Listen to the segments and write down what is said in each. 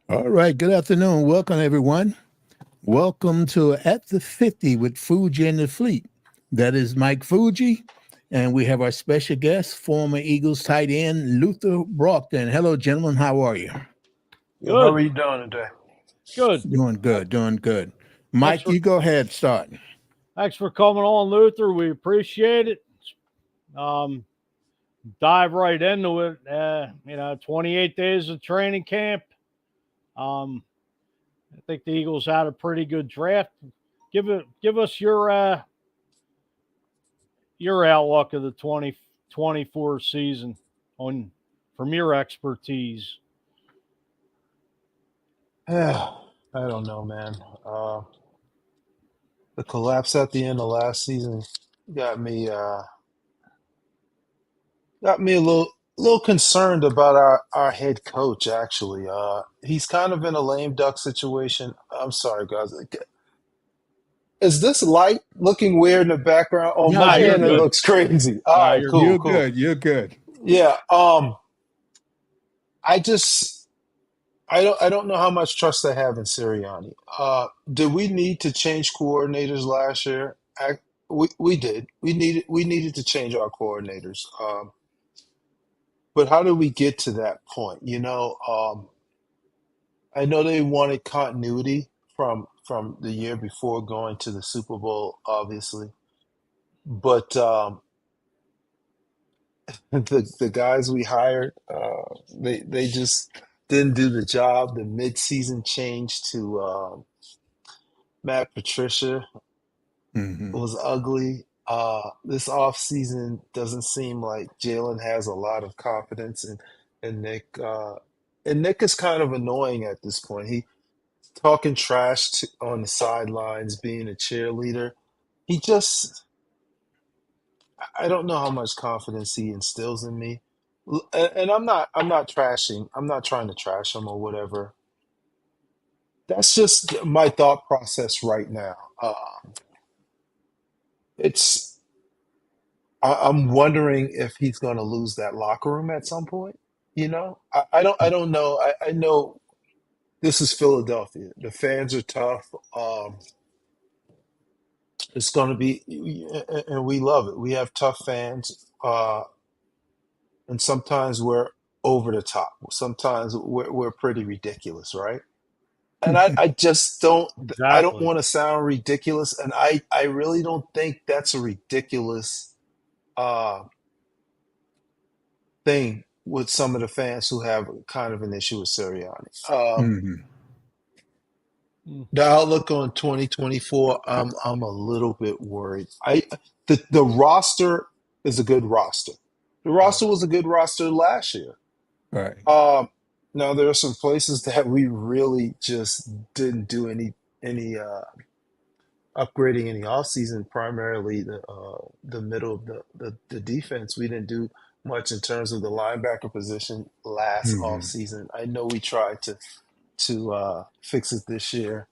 All right. Good afternoon. Welcome, everyone. Welcome to At the 50 with Fuji and the Fleet. That is Mike Fuji. And we have our special guest, former Eagles tight end, Luther Broughton. Hello, gentlemen. How are you? Good. How Good. are you doing today? Good. Doing Thanks good. Doing good. thanks Mike, for you go ahead. Start. thanks for coming on, Luther. We appreciate it. Um, Dive right into it. 28 days of training camp. Um, I think the Eagles had a pretty good draft. Give us your outlook of the 2024 season on from your expertise. Yeah, I don't know, man. Uh, the collapse at the end of last season got me uh, got me a little concerned about our head coach. Actually, he's kind of in a lame duck situation. I'm sorry, guys. Is this light looking weird in the background? On No, Nah, my you're you're end, it good. good. looks crazy. All Nah, right, you're cool, You're good. cool. good. You're good. Yeah. I just I don't know how much trust I have in Sirianni. Did we need to change coordinators last year? We did. We needed to change our coordinators. But how did we get to that point? I know they wanted continuity from the year before going to the Super Bowl, obviously. But the guys we hired, they just didn't do the job. The midseason change to Matt Patricia Hmm. was ugly. This offseason doesn't seem like Jalen has a lot of confidence in Nick. And Nick is kind of annoying at this point. He talking trash on the sidelines, being a cheerleader. He just, I don't know how much confidence he instills in me. And I'm not trashing. I'm not trying to trash him or whatever. That's just my thought process right now. It's I'm wondering if he's going to lose that locker room at some point. I don't know. I know this is Philadelphia. The fans are tough. It's going to be, and we love it. We have tough fans, and sometimes we're over the top. Sometimes we're pretty ridiculous, right? And I just don't. I don't Exactly. want to sound ridiculous, and I really don't think that's a ridiculous uh, thing with some of the fans who have kind of an issue with Sirianni. Hmm. Mm. The outlook on 2024, I'm a little bit worried. The roster is a good roster. The Right. roster was a good roster last year. Right. Um, Now there are some places that we really just didn't do any upgrading in the offseason, primarily the middle of the defense. We didn't do much in terms of the linebacker position last Hmm. offseason. I know we tried to fix it this year.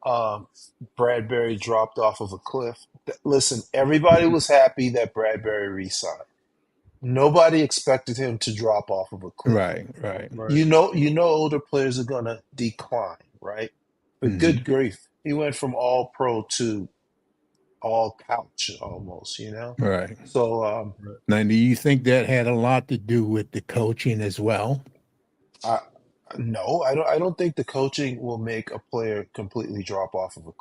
Um, Bradbury dropped off of a cliff. Listen, everybody was happy that Bradbury re-signed. Nobody expected him to drop off of a cliff. Right. Right. Right. You know older players are gonna decline, right? But Hmm. good grief, he went from all pro to all couch almost, you know? Right. So Right. Now, do you think that had a lot to do with the coaching as well? I no, I don't think the coaching will make a player completely drop off of a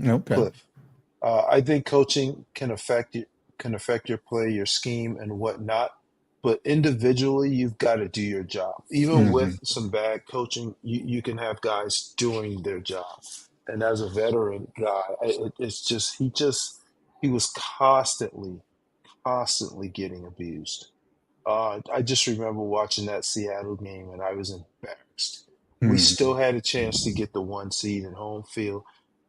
Okay. cliff. I think coaching can affect your play, your scheme, and whatnot. But individually, you've got to do your job. Even Hmm. with some bad coaching, you can have guys doing their job. And as a veteran guy, it's just he was constantly getting abused. I just remember watching that Seattle game, and I was embarrassed. We Hmm. still had a chance to get the one seed in home field,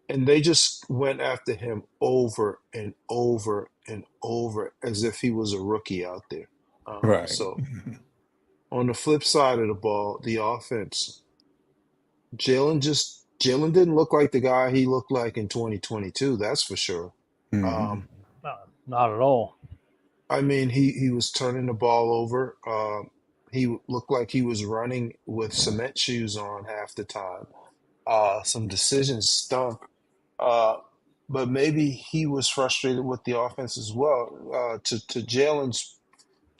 and they just went after him over and over and over as if he was a rookie out there. Right. So on the flip side of the ball, the offense, Jalen didn't look like the guy he looked like in 2022. That's for sure. Hmm. Um, No, not at all. I mean, he was turning the ball over. He looked like he was running with cement shoes on half the time. Some decisions stunk. Uh, but maybe he was frustrated with the offense as well. To Jalen's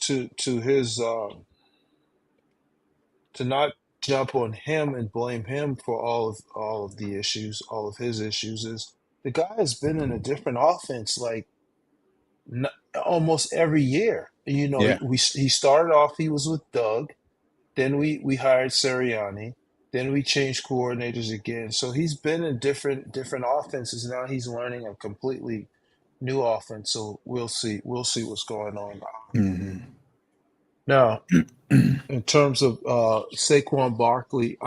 to his to not jump on him and blame him for all of the issues, all of his issues is the guy has been in a different offense like n almost every year. You know, Yeah. he started off he was with Doug, then we hired Sirianni, then we changed coordinators again. So he's been in different offenses. Now he's learning a completely new offense. So we'll see what's going on. Hmm. Now, in terms of Saquon Barkley,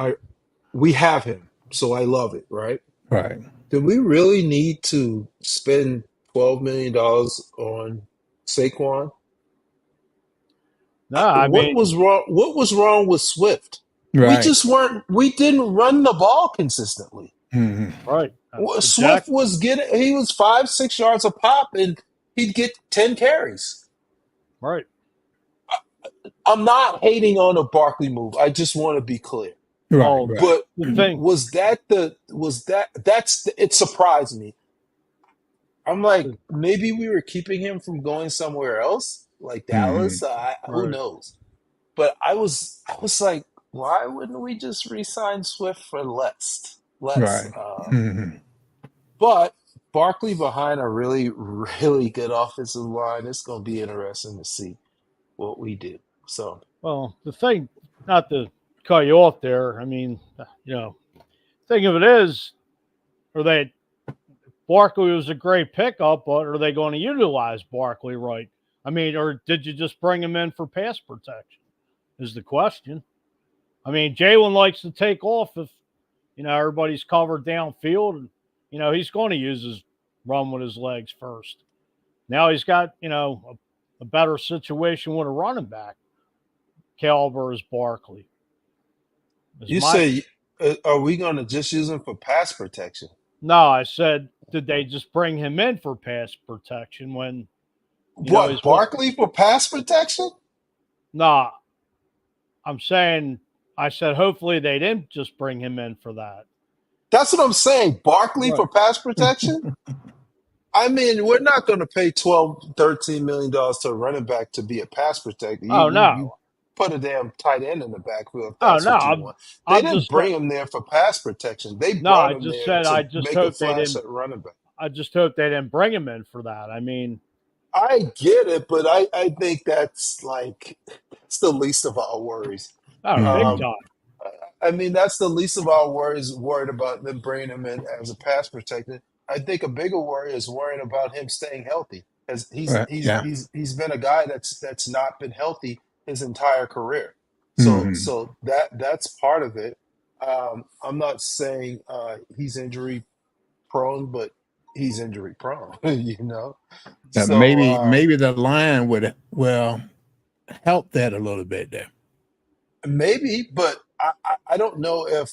we have him, so I love it, right? Right. Do we really need to spend $12 million on Saquon? No, I What mean, was wrong? What was wrong with Swift? We Right. just weren't. We didn't run the ball consistently. Hmm. right. Swift Exactly. was getting. He was 5, 6 yards a pop, and he'd get 10 carries. Right. I'm not hating on a Barkley move. I just want to be clear. Right. Well, Right. But the thing, it surprised me. I'm like, maybe we were keeping him from going somewhere else, like Hmm. Dallas. Who right. knows? But I was like, why wouldn't we just re-sign Swift for less? Less. Right. Hmm. But Barkley behind a really, really good offensive line. It's going to be interesting to see what we do. So Well, the thing, not to cut you off there, I mean, thing of it is, are they Barkley was a great pickup, but are they going to utilize Barkley right? I mean, or did you just bring him in for pass protection? Is the question. I mean, Jalen likes to take off if everybody's covered downfield, and he's going to use his run with his legs first. Now he's got a better situation with a running back caliber as Barkley. Is you my say, are we going to just use him for pass protection? No, I said, did they just bring him in for pass protection when What, he's what? Barkley for pass protection? Nah, I'm saying I said hopefully they didn't just bring him in for that. That's what I'm saying. Barkley Right. for pass protection? I mean, we're not going to pay 12, $13 million to a running back to be a pass protector. Oh You no. put a damn tight end in the backfield if Oh that's no. what you I'm want. They I'm didn't just bring him there for pass protection. They no, brought I him just there said I to just make a hope they flash didn't at running back. I just hope they didn't bring him in for that. I mean, I get it, but I think that's like it's the least of our worries. oh, big Hmm. Um, time. I mean, that's the least of our worries, worried about them bringing him in as a pass protector. I think a bigger worry is worrying about him staying healthy. As Right. Yeah. he's been a guy that's not been healthy his entire career. So Hmm. so that's part of it. I'm not saying he's injury prone, but he's. So Maybe the line would help that a little bit there. maybe, but I don't know if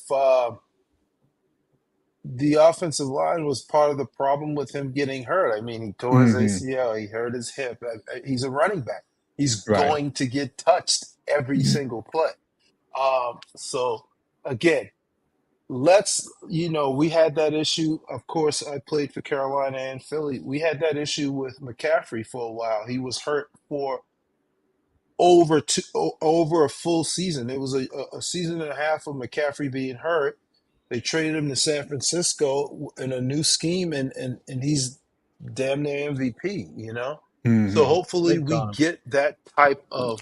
the offensive line was part of the problem with him getting hurt. I mean, he tore his Hmm. ACL, he hurt his hip. He's a running back. He's Right. going to get touched every single play. So again, we had that issue. Of course, I played for Carolina and Philly. We had that issue with McCaffrey for a while. He was hurt for over a full season. It was a season and a half of McCaffrey being hurt. They traded him to San Francisco in a new scheme, and he's damn near MVP. So Hmm. hopefully Big we time. get that type of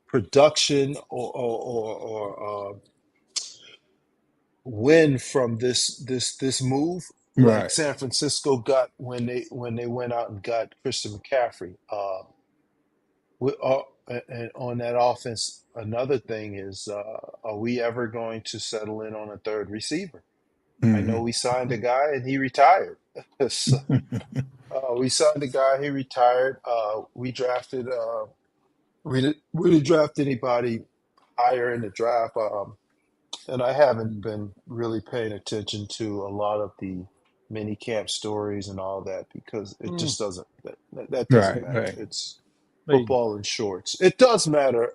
production or win from this move, like Right. San Francisco got when they went out and got Christian McCaffrey. And on that offense, another thing is, are we ever going to settle in on a third receiver? I know Hmm. we signed a guy and he retired. So, we signed a guy, he retired. We drafted. We didn't draft anybody higher in the draft, and I haven't been really paying attention to a lot of the mini camp stories and all that because it Mm, just doesn't. That doesn't Right. matter. Right. football in shorts. It does matter.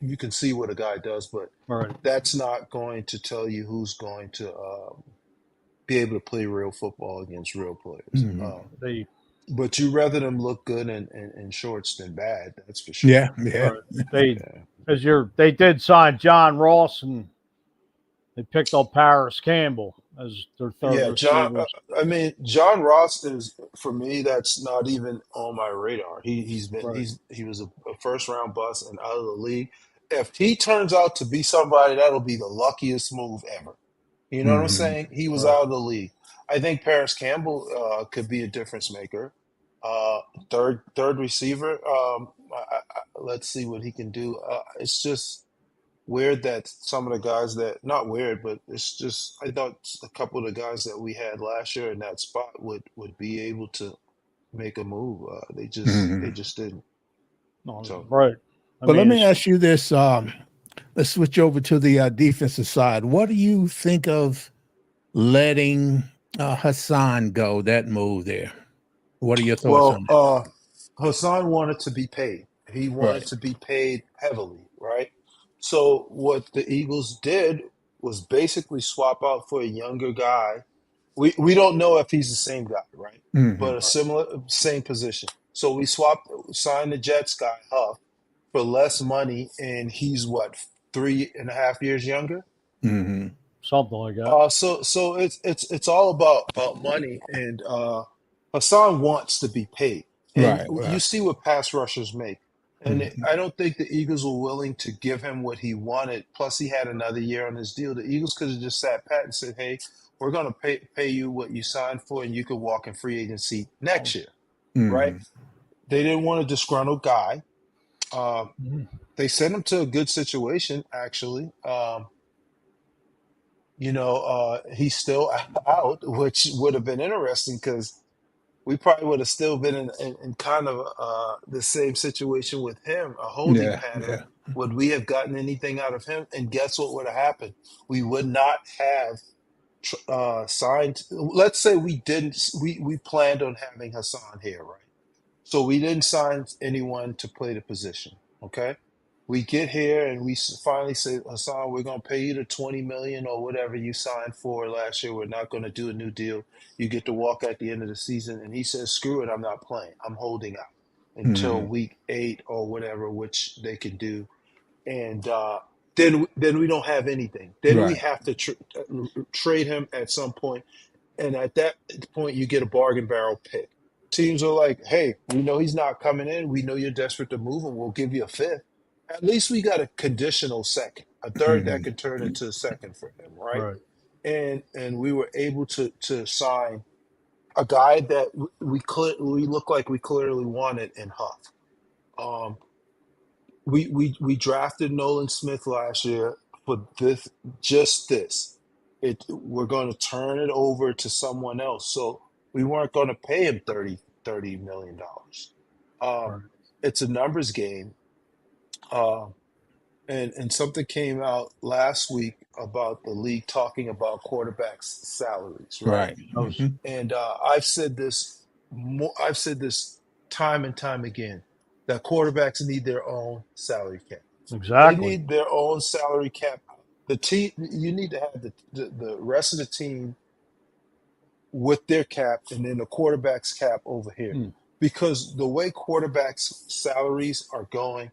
You can see what a guy does, but Right. that's not going to tell you who's going to be able to play real football against real players. Mhm. They But you rather them look good in shorts than bad. That's for sure. Yeah, yeah. right. They Yeah. because they did sign John Ross and they picked up Paris Campbell as their third Yeah, John. receiver. I mean, John Ross is for me. That's not even on my radar. Right. He was a first round bust and out of the league. If he turns out to be somebody, that'll be the luckiest move ever. You know what I'm Mhm. saying? He was Right. out of the league. I think Paris Campbell could be a difference maker. Uh, third receiver. Let's see what he can do. It's just weird that some of the guys that not weird, but it's just I thought a couple of the guys that we had last year in that spot would be able to make a move. They Mhm. just didn't. No, So right. I But let mean, me it's ask you this. Let's switch over to the defensive side. What do you think of letting Hassan go? That move there. What are your thoughts well, on that? Hassan wanted to be paid. He wanted Right. to be paid heavily, right? So what the Eagles did was basically swap out for a younger guy. We don't know if he's the same guy, right? Hmm. But a similar same position. So we signed the Jets guy Huff for less money, and he's what 3.5 years younger. Hmm. something like that. So it's all about money, and Hassan wants to be paid, and Right. you Right. see what pass rushers make, and Hmm. I don't think the Eagles were willing to give him what he wanted. Plus, he had another year on his deal. The Eagles could have just sat pat and said, "Hey, we're going to pay you what you signed for, and you could walk in free agency next year." Right? Hmm. They didn't want a disgruntled guy. Uh, Mhm. they sent him to a good situation, actually. He's still out, which would have been interesting because we probably would have still been in kind of the same situation with him, a holding Yeah. pattern. Yeah. Would we have gotten anything out of him? And guess what would have happened? We would not have signed. Let's say we didn't. We planned on having Hassan here, right? So we didn't sign anyone to play the position. Okay, we get here and we finally say, Hassan, we're going to pay you the 20 million or whatever you signed for last year. We're not going to do a new deal. You get to walk at the end of the season. And he says, screw it, I'm not playing. I'm holding out until Hmm. week 8 or whatever, which they can do. And then we don't have anything. Then we Right. have to trade him at some point, and at that point, you get a bargain barrel pick. Teams are like, hey, we know he's not coming in. We know you're desperate to move him. We'll give you a fifth. At least we got a conditional second, a third that Hmm. could turn into a second for him, right? Right. And we were able to sign a guy that we look like we clearly wanted in Huff. Um, we drafted Nolan Smith last year for this. We're going to turn it over to someone else. So we weren't going to pay him $30 million. Um, Right. it's a numbers game. Um, and something came out last week about the league talking about quarterbacks' salaries, right? Right. That was Hmm. And I've said this time and time again that quarterbacks need their own salary cap. They exactly. need their own salary cap. The team, you need to have the rest of the team with their cap, and then the quarterback's cap over here, Mm. because the way quarterbacks' salaries are going,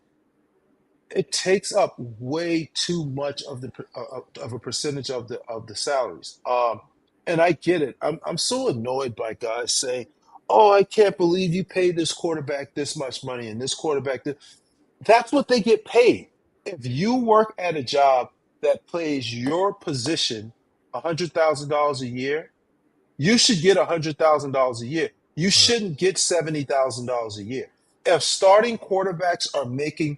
it takes up way too much of a percentage of the salaries. And I get it. I'm so annoyed by guys saying, "Oh, I can't believe you paid this quarterback this much money and this quarterback." That's what they get paid. If you work at a job that plays your position $100,000 a year, you should get $100,000 a year. You Right. shouldn't get $70,000 a year. If starting quarterbacks are making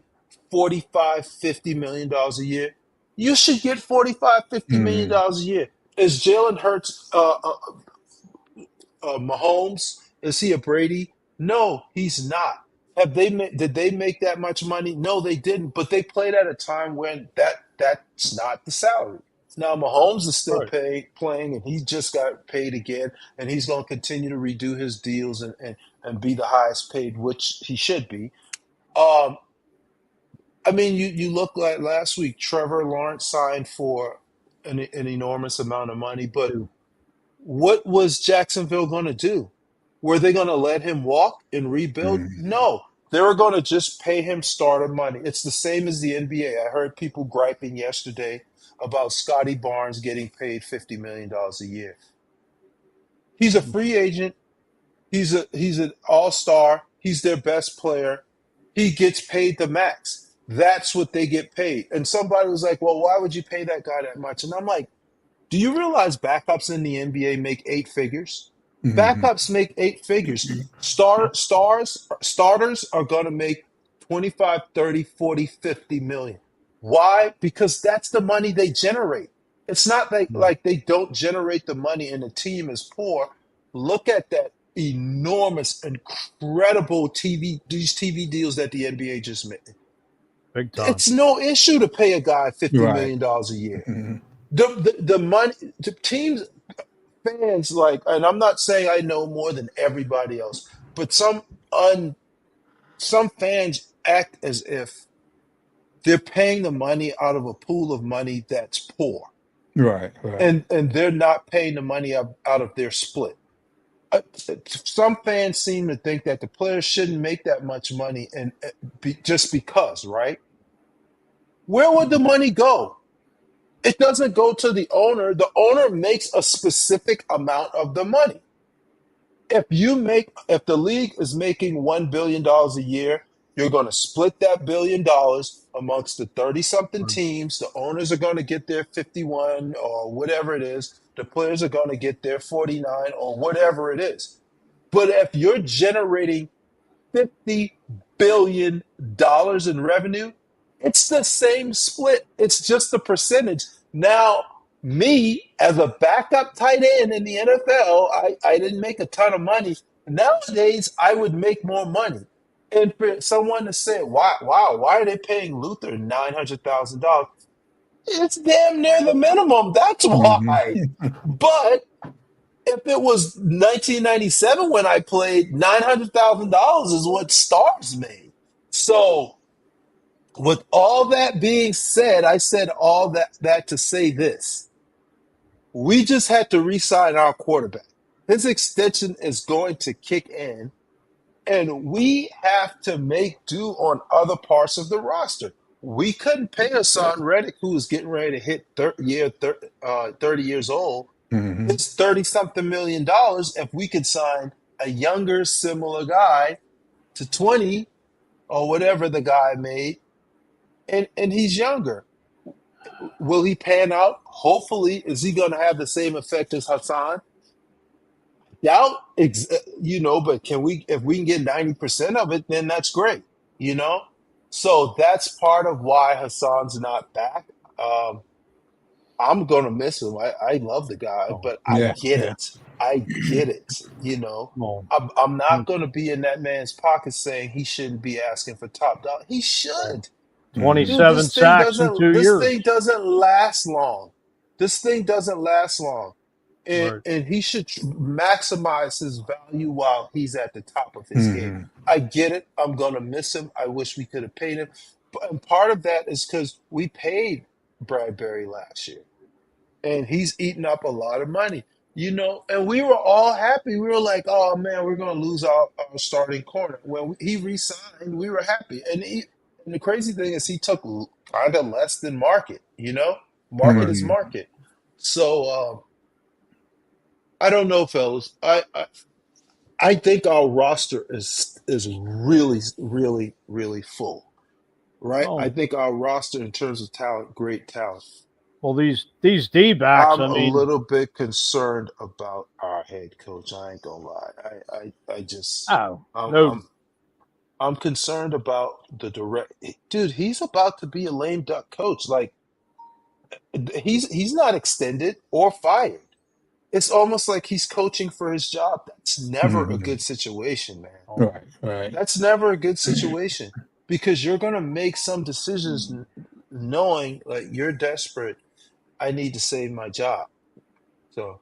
45, $50 million a year, you should get 45, $50 million Hmm. a year. Is Jalen Hurts Mahomes? Is he a Brady? No, he's not. Did they make that much money? No, they didn't. But they played at a time when that's not the salary. Now Mahomes is still Right. playing, and he just got paid again, and he's going to continue to redo his deals and be the highest paid, which he should be. Um, I mean, you look like last week, Trevor Lawrence signed for an enormous amount of money, but Too. what was Jacksonville going to do? Were they going to let him walk and rebuild? Mhm. No. They were going to just pay him starter money. It's the same as the NBA. I heard people griping yesterday about Scotty Barnes getting paid $50 million a year. He's a free agent. He's an all-star. He's their best player. He gets paid the max. That's what they get paid. And somebody was like, "Well, why would you pay that guy that much?" And I'm like, do you realize backups in the NBA make eight figures? Mhm. Backups make eight figures. Starters are going to make 25, 30, 40, 50 million. Why? Because that's the money they generate. It's not like they don't generate the money and the team is poor. Look at that enormous, incredible these TV deals that the NBA just made. Big time. It's no issue to pay a guy $50 Right. million a year. Mhm. The money, the teams, fans like, and I'm not saying I know more than everybody else, but some fans act as if they're paying the money out of a pool of money that's poor, Right. Right. and they're not paying the money out of their split. Some fans seem to think that the players shouldn't make that much money, and just because, right? Where would the money go? It doesn't go to the owner. The owner makes a specific amount of the money. If the league is making $1 billion a year, you're going to split that $1 billion amongst the 30 something teams. The owners are going to get their 51 or whatever it is. The players are going to get their 49 or whatever it is. But if you're generating $50 billion in revenue, it's the same split. It's just the percentage. Now, me as a backup tight end in the NFL, I didn't make a ton of money. Nowadays, I would make more money. And for someone to say, why are they paying Luther $900,000? It's damn near the minimum. That's Mhm. why. But if it was 1997 when I played, $900,000 is what stars made. So, with all that being said, I said all that to say this: we just had to re-sign our quarterback. His extension is going to kick in, and we have to make do on other parts of the roster. We couldn't pay Hassan Reddick, who was getting ready to hit 30 years old, Mhm. it's 30 something million dollars if we could sign a younger, similar guy to 20 or whatever the guy made, and he's younger. Will he pan out? Hopefully. Is he going to have the same effect as Hassan? Doubt, but if we can get 90% of it, then that's great, you know? So that's part of why Hassan's not back. Um, I'm gonna miss him. I love the guy, Oh, but I Yeah. get Yeah. it. I get it. You know, no. I'm not gonna be in that man's pocket saying he shouldn't be asking for top dollar. He should. Mhm. Dude, 27 sacks in 2 years. this thing doesn't last long. This thing doesn't last long. And Right. and he should maximize his value while he's at the top of his game. Mhm. I get it. I'm gonna miss him. I wish we could have paid him. And part of that is because we paid Bradbury last year and he's eating up a lot of money. And we were all happy. We were like, "Oh man, we're going to lose our starting corner." When he re-signed, we were happy. And the crazy thing is, he took kind of less than market. Market is Mhm. market. So I don't know, fellas. I think our roster is really, really, really full. Right? I Oh, think our roster, in terms of talent, great talent. well, these D backs. I'm I a mean, little bit concerned about our head coach. I ain't gonna lie. I just oh I'm no, I'm I'm concerned about the direct dude. He's about to be a lame duck coach. Like he's not extended or fired. It's almost like he's coaching for his job. That's never a good Mhm. situation, man. oh, Right. Right. That's never a good situation because you're gonna make some decisions knowing like you're desperate. I need to save my job. So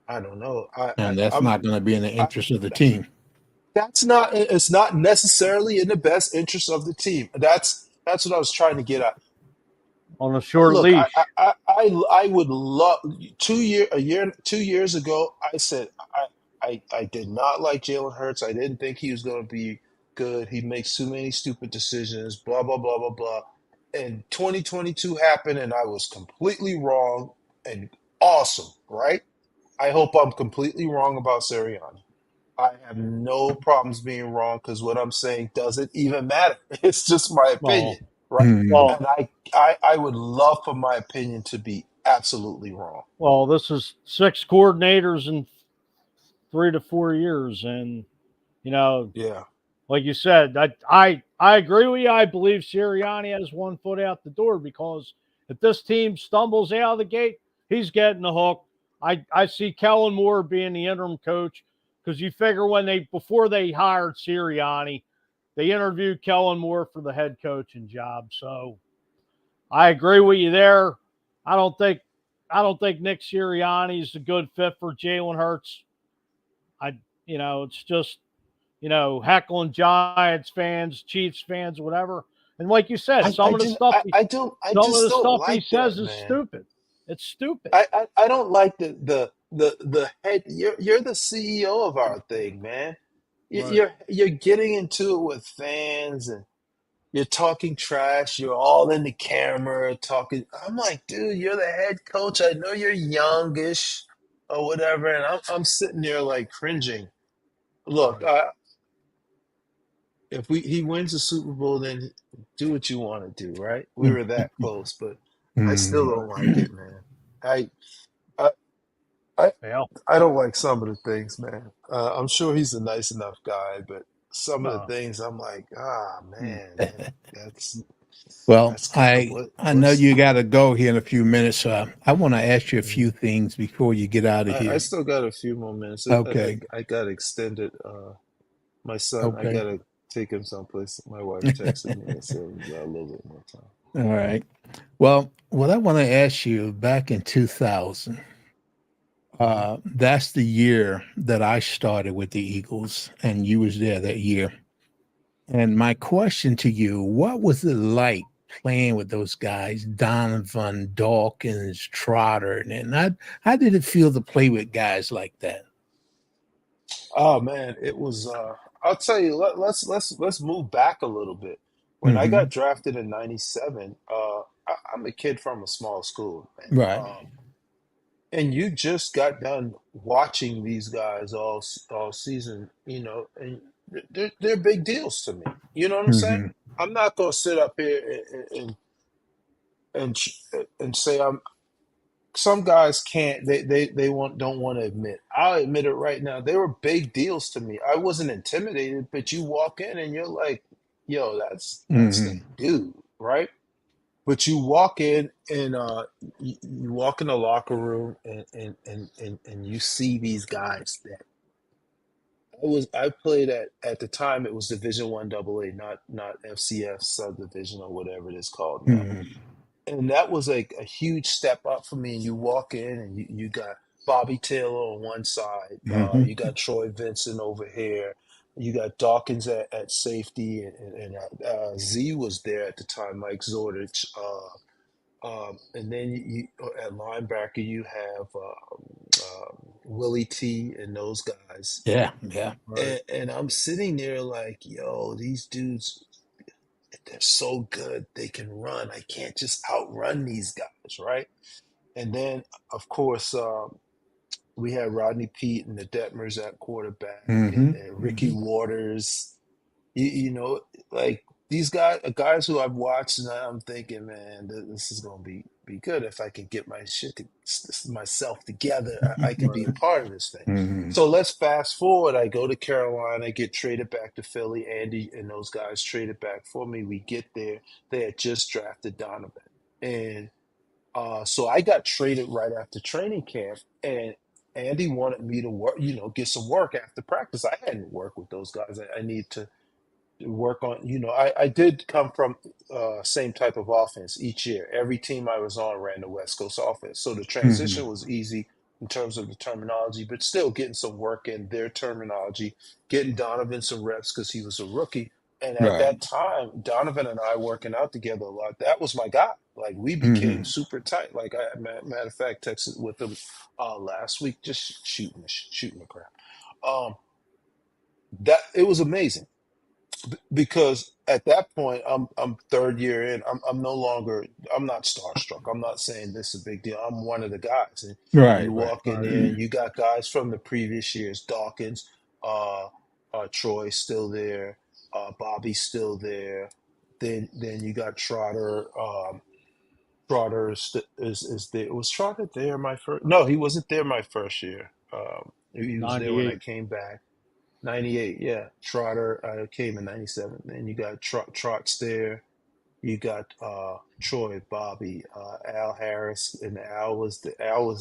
I don't know. And that's I'm not going to be in the I, interest of the team. it's not necessarily in the best interest of the team. That's what I was trying to get at. on a short Look, leash. I would love 2 years ago. I said I did not like Jalen Hurts. I didn't think he was going to be good. He makes too many stupid decisions. Blah blah blah blah blah. And 2022 happened, and I was completely wrong and awesome. Right? I hope I'm completely wrong about Sirianni. I have no problems being wrong because what I'm saying doesn't even matter. It's just my opinion, Well, right? Mhm. well, And I would love for my opinion to be absolutely wrong. well. This is 6 coordinators in 3 to 4 years, and you know, Yeah. like you said, I agree with you. I believe Sirianni has one foot out the door because if this team stumbles out of the gate, he's getting the hook. I see Kellen Moore being the interim coach because you figure when they before they hired Sirianni, they interviewed Kellen Moore for the head coaching job. So I agree with you there. I don't think I don't think Nick Sirianni is a good fit for Jalen Hurts. I it's just heckling Giants fans, Chiefs fans, whatever. And like you said, I some of just the don't stuff he like says that, is man. stupid. It's stupid. I don't like the head. You're the CEO of our thing, man. Right. You're getting into it with fans and you're talking trash. You're all in the camera talking. I'm like, dude, you're the head coach. I know you're youngish or whatever, and I'm sitting there like cringing. Look, Right. if he wins the Super Bowl, then do what you want to do, right? We were that Mhm. close, but I still Mhm. don't like it, man. I I I, Yeah. I don't like some of the things, man. I'm sure he's a nice enough guy, but some of the No. things I'm like, ah, Hmm. man, that's Well, that's kind of I know what's. you got to go here in a few minutes. I want to ask you a few Mhm. things before you get out of I here. still got a few more minutes. Okay. I got extended. My son, I Okay. gotta take him someplace. My wife texted me and said we got a little bit more time. All right. Well, what I want to ask you back in 2000, Hmm. that's the year that I started with the Eagles, and you was there that year. And my question to you, what was it like playing with those guys, Donovan, Dawkins, Trotter, and how did it feel to play with guys like that? Oh man, it was. I'll tell you. Let's move back a little bit. When I got Hmm. drafted in '97, I'm a kid from a small school, man. Right. And you just got done watching these guys all season, and they're big deals to me. You know what I'm saying? Hmm. I'm not gonna sit up here and and say I'm. Some guys can't. They don't want to admit. I'll admit it right now. They were big deals to me. I wasn't intimidated, but you walk in and you're like, "Yo, that's the Hmm. dude, right?" But you walk in and you walk in the locker room and you see these guys that I played at the time it was Division 1 AA, not FCS subdivision or whatever it is called now. Hmm. And that was like a huge step up for me. And you walk in and you got Bobby Taylor on one side, Hmm. you got Troy Vincent over here, you got Dawkins at safety, and Z was there at the time, Mike Zordich. And then at linebacker you have Willie T and those guys. Yeah. Yeah. Right. And I'm sitting there like, yo, these dudes, they're so good. They can run. I can't just outrun these guys, right? And then, of course, we had Rodney Pete and the Detmers at quarterback, Hmm. and Ricky Hmm. Waters. You know, like these guys who I've watched, and I'm thinking, man, this is gonna be good if I can get myself together. I can be a Right. part of this thing. Hmm. So let's fast forward. I go to Carolina, get traded back to Philly. Andy and those guys traded back for me. We get there. They had just drafted Donovan, and so I got traded right after training camp, and Andy wanted me to work, get some work after practice. I hadn't worked with those guys. I need to work on, I did come from same type of offense each year. Every team I was on ran the West Coast offense. So the Hmm. transition was easy. in terms of the terminology, but still getting some work in their terminology, getting Donovan some reps because he was a rookie. And at Right. that time, Donovan and I working out together a lot. That was my guy. Like we became Hmm. super tight. Like matter of fact, texted with him last week, just shooting the crap. Um, that it was amazing because at that point I'm third year in. I'm no longer I'm not starstruck. I'm not saying this is a big deal. I'm one of the guys, and Right. you Right. walk in there and you got guys from the previous years. Dawkins, uh, Troy's still there, Bobby's still there. Then you got Trotter. Trotter is there. Was Trotter there my first? No, he wasn't there my first year. He was there when I 98. came back. 98, yeah. Trotter came in 97. Then you got Trot's there. You got Troy, Bobby, Al Harris, and Al was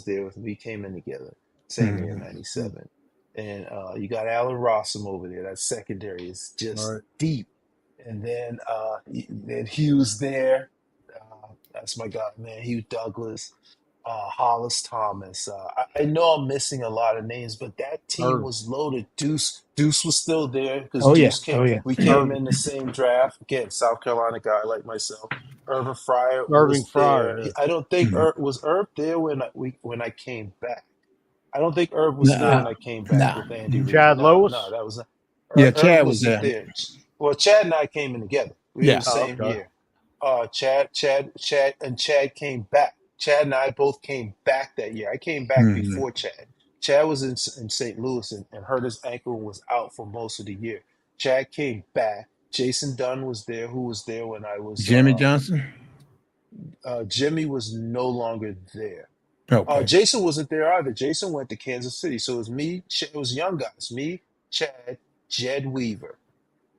there with me. Came in together same year, Hmm. 97. And you got Alan Rossum over there. That secondary is just Right. deep. And then Hughes there. That's my guy, man. Hugh Douglas, Hollis Thomas. I know I'm missing a lot of names, but that team Irv, was loaded. Deuce was still there because Oh yeah. Deuce came. Oh yeah. We came Irving, in the same draft. Again, South Carolina guy like myself. Irvin Fryer Irving was there. Fryer. I don't think Mhm. Was Irv there when I came back. I don't think Irv was there when Nah. I came back Nah. with Andy Mhm. Reid. Chad No, Lewis. that was not. Yeah. Irv Chad was wasn't there. there. Well, Chad and I came in together. We were Yeah. the Oh, same okay. year. Chad came back. Chad and I both came back that year. I came back Hmm. before Chad. Chad was in St. Louis and hurt his ankle and was out for most of the year. Chad came back. Jason Dunn was there, who was there when I was. Jimmy Johnson. Jimmy was no longer there. Okay. Jason wasn't there either. Jason went to Kansas City, so it was me. It was young guys. Me, Chad, Jed Weaver.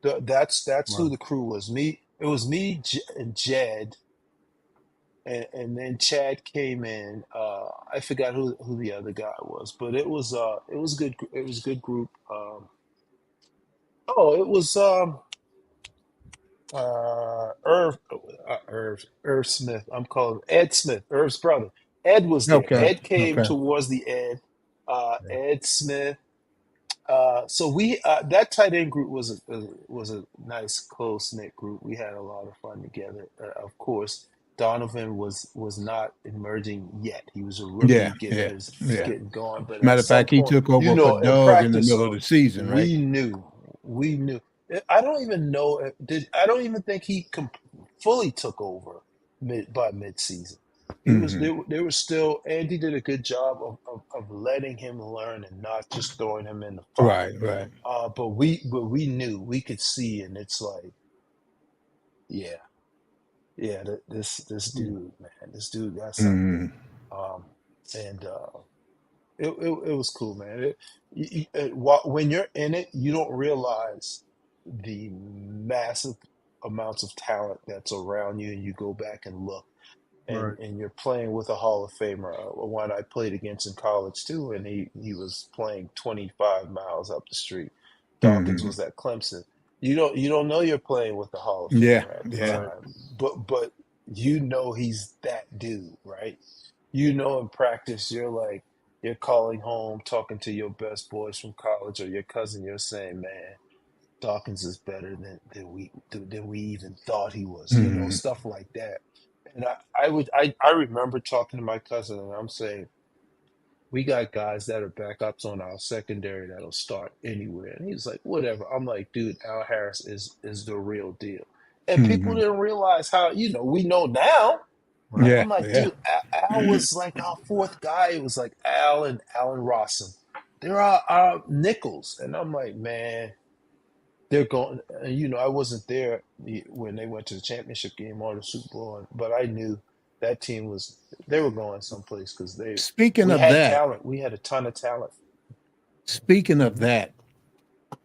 That's who Right. the crew was. Me. It was me and Jed, and then Chad came in. I forgot who the other guy was, but it was good. It was a good group. Oh, it was Irv Smith. I'm calling Ed Smith, Irv's brother. Ed was there. Okay. Ed came Okay. towards the end. Yeah. Ed Smith. So we that tight end group was a nice close knit group. We had a lot of fun together. Of course, Donovan was not emerging yet. He was a Yeah. rookie Yeah. Yeah. getting going. But at Matter of some fact, he point, took over for in Doug in the practice, middle of the season, right? we knew. I don't even know. I don't even think he fully took over by mid season. He was Hmm. there was still Andy did a good job of letting him learn and not just throwing him in the Right. fire. Right. But we knew we could see, and it's like, yeah, yeah, this dude, man, this dude got something. Hmm. Um, and it was cool, man. When you're in it, you don't realize the massive amounts of talent that's around you, and you go back and look. and Right. and you're playing with a Hall of Famer, one I played against in college too, and he was playing 25 miles up the street. Dawkins Hmm. was at Clemson. You don't know you're playing with the Hall of Yeah. Famer at the Yeah. Right. time, but you know he's that dude, right? You know in practice you're calling home, talking to your best boys from college or your cousin. You're saying, man, Dawkins is better than we even thought he was. Hmm. Stuff like that. And I remember talking to my cousin and I'm saying, we got guys that are backups on our secondary that'll start anywhere. And he's like, whatever. I'm like, dude, Al Harris is the real deal. And people Hmm. didn't realize how, we know now. But Right. Yeah. I'm like, Yeah. dude, Al was like our fourth guy. It was like Al and Allen Rossum. They're our nickels. And I'm like, man, they're going. I wasn't there when they went to the championship game or the Super Bowl, but I knew that team was. They were going someplace because Speaking we of had that, talent. We had a ton of talent. speaking of that,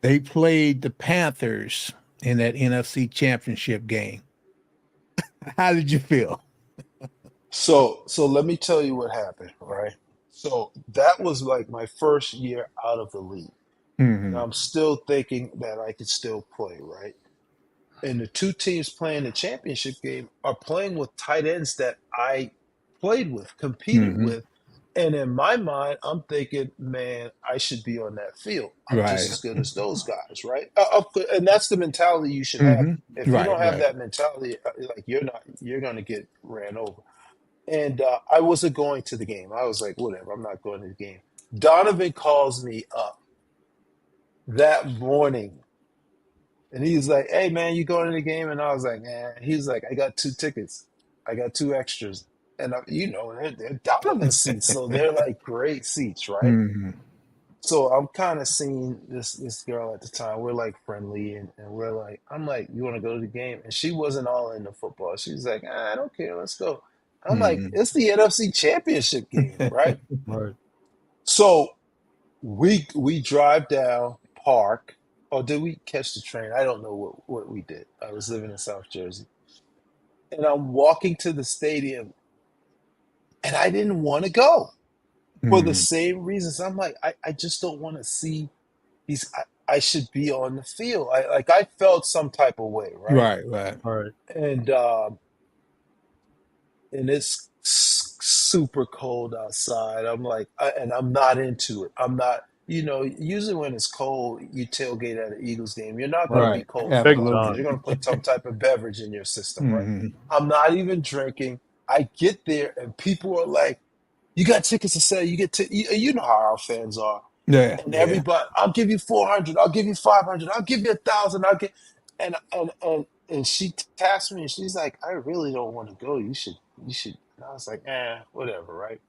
they played the Panthers in that NFC Championship game. How did you feel? So let me tell you what happened. Right. So that was like my first year out of the league, and Hmm. I'm still thinking that I could still play. Right. And the two teams playing the championship game are playing with tight ends that I played with, competed Hmm. with And in my mind, I'm thinking, man, I should be on that field. I'm just Right. as good as those guys, right? And that's the mentality you should have. Hmm. If you Right. don't have Right. that mentality, like you're going to get ran over. And I wasn't going to the game. I was like, whatever, I'm not going to the game. Donovan calls me up that morning and he's like, hey, man, you going to the game? And I was like, man, he's like, I got 2 tickets. I got 2 extras. And, they're Donovan seats. So they're like great seats, right? Hmm. So I'm kind of seeing this girl at the time. We're like friendly and we're like, I'm like, you want to go to the game? And she wasn't all into football. She's like, I don't care. Let's go. I'm like, Hmm. it's the NFC Championship game, right? Right. So we drive down, park. Or did we catch the train? I don't know what we did. I was living in South Jersey. And I'm walking to the stadium and I didn't want to go for the Hmm. same reasons. I'm like, I just don't want to see these. I should be on the field. I felt some type of way, right? Right. Right. Right. And it's super cold outside. I'm like, and I'm not into it. I'm not, usually when it's cold, you tailgate at an Eagles game. You're not going to Right. be Right. cold for Big long because Absolutely. time. you're going to put some type of beverage in your system, right? Hmm. I'm not even drinking. I get there and people are like, you got tickets to sell. You get to, you know how our fans are. Yeah. And Yeah. everybody, I'll give you 400, I'll give you 500, I'll give you 1,000, I'll get, and she tasked me, and she's like, I really don't want to go. You should. And I was like, whatever, right?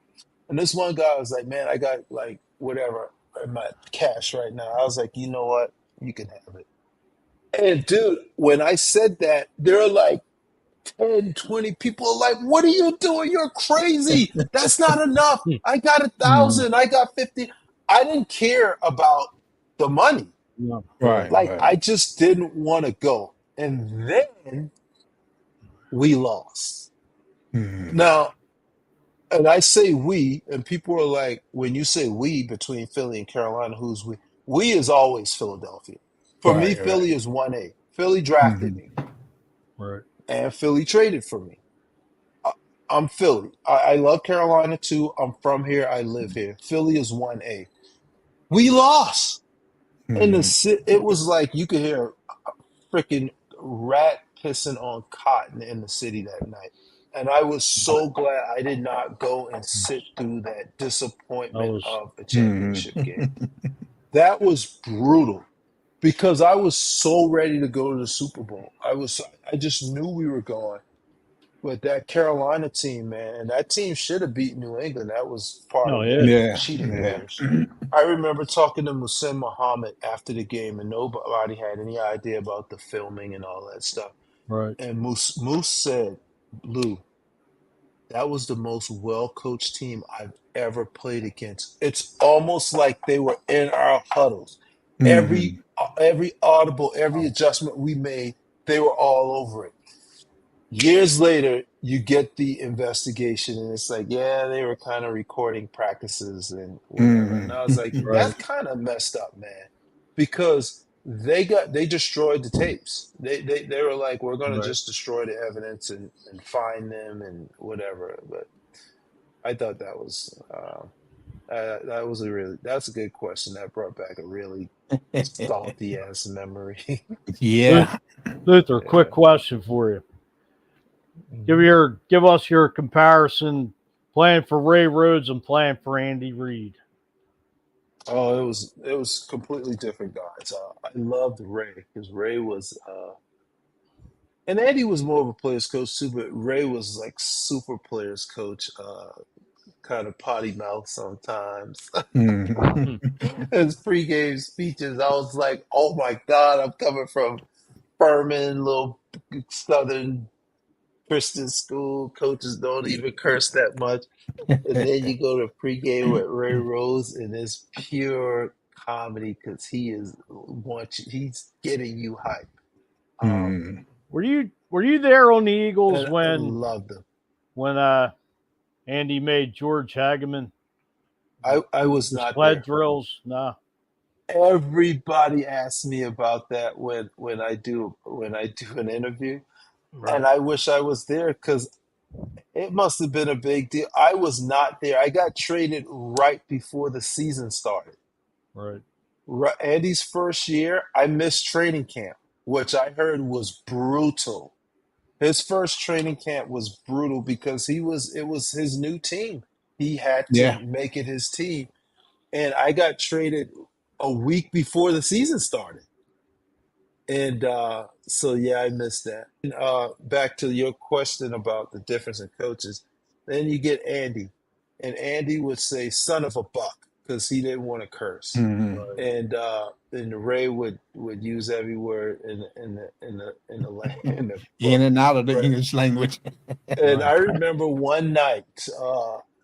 And this one guy was like, man, I got like whatever in my cash right now. I was like, you know what? You can have it. And dude, when I said that, there are like 10, 20 people are like, what are you doing? You're crazy. That's not enough. Hmm. I got Hmm. 1,000. I got 50. I didn't care about the money. Yeah. Right. Right. Like, Right. I just didn't want to go. And then we lost. Hmm. Now, and I say we, and people are like, when you say we between Philly and Carolina, who's we? We is always Philadelphia. For me, Right. Right. Philly is 1A. Philly drafted Hmm. me, Right. and Philly traded for me. I- I'm Philly. I love Carolina too. I'm from here. I live here. Philly is 1A. We lost. Hmm. It was like you could hear a freaking rat pissing on cotton in the city that night. And I was so glad I did not go and sit through that That disappointment was of a Hmm. championship game. That was brutal because I was so ready to go to the Super Bowl. I just knew we were going. But that Carolina team, man, that team should have beat New England. That was part no. of Yeah. their Yeah. cheating Yeah. years. I remember talking to Musin Muhammad after the game, and nobody had any idea about the filming and all that stuff. Right. And Moose said, Lou, that was the most well coached team I've ever played against. It's almost like they were in our huddles. Every Hmm. every audible, every adjustment we made, they were all over it. Years later, you get the investigation, and it's like, yeah, they were kind of recording practices and whatever. And I was like, Hmm. Right. that's kind of messed up, man, because they destroyed the tapes. They were like, we're going to Right. just destroy the evidence and find them and whatever. But I thought that's a good question. That brought back a really salty ass memory. Yeah. Luther, quick Yeah. question for you. Mhm. Give us your comparison playing for Ray Rhodes and playing for Andy Reid. Oh, it was completely different guys. I loved Ray because Ray was, and Andy was more of a players coach too, but Ray was like super players coach, kind of potty mouth sometimes. Hmm. Hmm. His pregame speeches, I was like, oh my God, I'm coming from Furman, little Southern Christian school. Coaches don't even curse that much. And then you go to pregame with Ray Rose, and it's pure comedy because he's getting you hype. Um, Hmm. Were you there on the Eagles and I when loved him. when Andy made George Hageman I was the not sled there. drills? No. Everybody asks me about that when I do an interview, and Right. I wish I was there because It must have been a big deal. I was not there. I got traded right before the season started. Right. Andy's first year, I missed training camp, which I heard was brutal. His first training camp was brutal because it was his new team. He had to Yeah. make it his team. And I got traded a week before the season started. And so, yeah, I missed that. And back to your question about the difference in coaches, then you get Andy, and Andy would say "son of a buck" because he didn't want to curse, Hmm. Right. and Ray would use every word in the In book. and out of the Right. English language. And Right. I remember one night